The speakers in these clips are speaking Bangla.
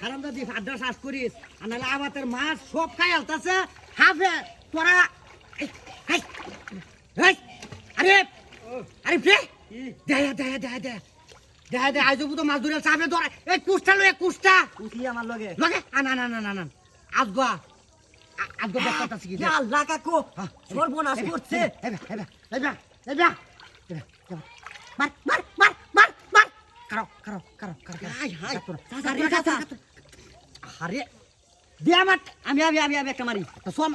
হারামজাদি আড্ডা শ্বাস করিস আর নাহলে আমাদের মাছ সব খাই আলতাছে হাফে তোরা আরে আরে ফে দেয়া দেয়া দেয়া দেয়া দেয়া দেয়া আজ তো মাছ ধরে চাপে ধরে এই কুষ্টা লো কুষ্টা উঠি আমার লগে লগে না না না না না আসবা আসবা ব্যাপারটা শিখি ইয়া আল্লাহ কাকু সর্বনাশ করছে মার মার মার মার মার কারো কারো কারো কারো হাই হাই আরে আরে দিয়া মার আমি আমি আমি আমি একটা মারি তো সোম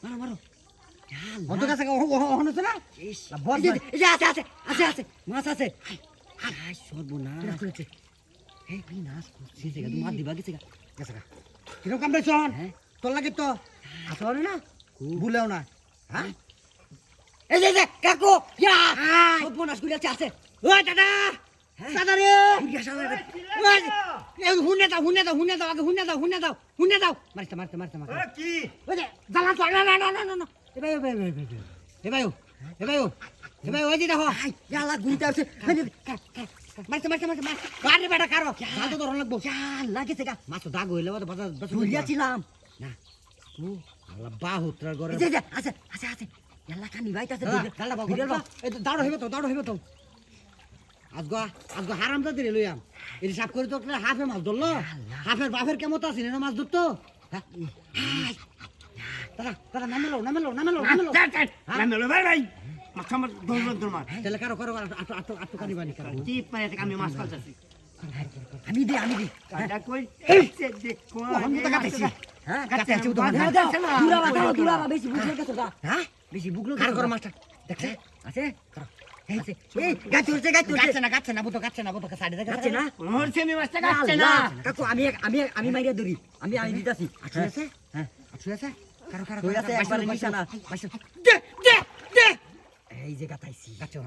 মারো মারো অত কাছে ওহন আছে না ইস বল এই যে আছে আছে আছে আছে মাছ আছে হাই সর্বনাশ এই নাশ করছিস গা তুই মার দিবা গেছে গা গেছে গা কিরকম কাম দেছন হ্যাঁ তোর লাগে তো আসলে না ভুলেও না হ্যাঁ এই যে কাকু ইয়া সর্বনাশ করেছে আছে ওই দাদা দাদা রে ইয়া শালা ওই এই হুনে দাও আগে হুনে দাও মারতে মারতে মারতে মারতে কি ওই যে জ্বালা তো না না না না না এ ভাই ওই যে দেখো ইয়ালা গুইতা আছে মারতে মারতে মারতে মার গাড়ি বেটা কারো হাত তো ধরন লাগবো ইয়া লাগেছে গা মাছ তো দাগ হইলে তো বাজার ধরিয়াছিলাম না ও আল্লাহ বাহুত্রার ঘরে এই যে আছে আছে আছে ইয়ালা কানি বাইতাছে দাঁড়া বাবা এই তো দাঁড়ো হইবে তো আজগো হারামজাদি রে লইয়াম এই সাপ করে তো হাফে মাছ ধরলো হাফের বাফের কেমন আছে না মাছ ধরতো দাদা নামেলো নামেলো ভাই ভাই মাছ আমার ধরবেন তোমার তাহলে কারো আটু কানি বানি কারো কি পারে আমি মাছ পালতাছি আমি দি কাটা কই এসে দেখো আমি তো কাটাইছি হ্যাঁ কাটতে আছে তো দুরা বেশি বুঝলে গেছে গা হ্যাঁ বেশি বুগলো কার ঘর মাছটা দেখছে আছে আছে এই গাছ উঠছে কাটছে না বুতো সাইডে গাছে না মরছে আমি মাছটা কাটছে না কাকু আমি মাইরা ধরি আমি দিতাছি আছু আছে হ্যাঁ আছু আছে কারো কই আছে একবার নিশানা দে এই যে গাতাইছি কাটছে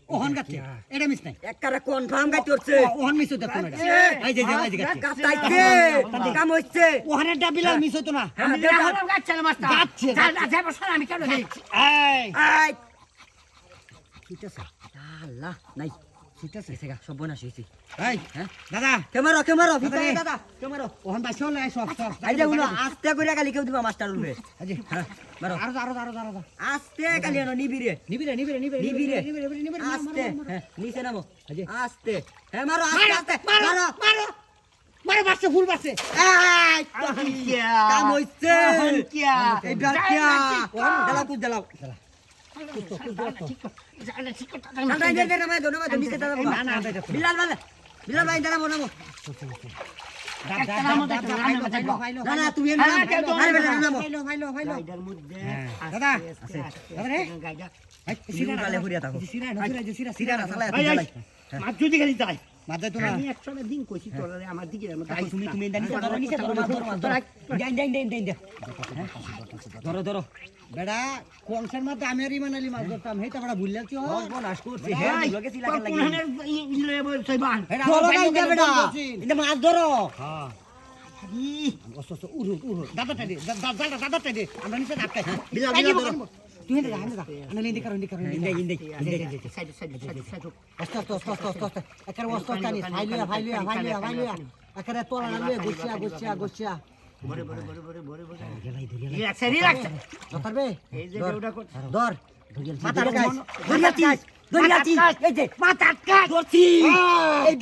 ওহন কাটছে এটা মিস নাই একবারে কনফার্ম গাছ উঠছে ওহন মিস হইতো না এই যে গাতাইছে কাম হইছে ওহনের ডাবিলা মিস হইতো না আমি কাটছে না মাছটা কাটছে আমি কেন এই আই ঠিক আছে আল্লাহ নাই ঠিক আছে এসে গা সর্বনাশ হইছে এই হ্যাঁ দাদা ক্যামেরা ভিতরে দাদা ক্যামেরা ওহন বাইছো লাই সব আই যে উনো আস্তে কইরা গালি কেউ দিবা মাস্টার উঠবে আজি মারো আরো আস্তে গালি আনো নিবিরে নিবিরে আস্তে হ্যাঁ নিচে নামো আস্তে হ্যাঁ মারো আস্তে মারো বাসে ফুল বাসে এই কাম হইছে এই বাকিয়া দাও কুদ দাও বিলাল ভাই দাঁড়াবো নামো না তুমি দাদা মাছ যদি খালি যায় মাঝে তোমার আমি একটা দিন কইছি তোরা আমার দিকে তুমি ধরো বেড়া কংসের মধ্যে আমি আর ইমান আলী মাছ ধরতাম হেটা বেড়া ভুললে কি সর্বনাশ করছে মাছ ধরো আমরা নিচে ধাক্কাই তুই আমরা নিন্দে কারণ একেবারে তোলা নামলে গোছিয়া ধর ধরিয়াছি এই যে মাথা কাট ধরছি এই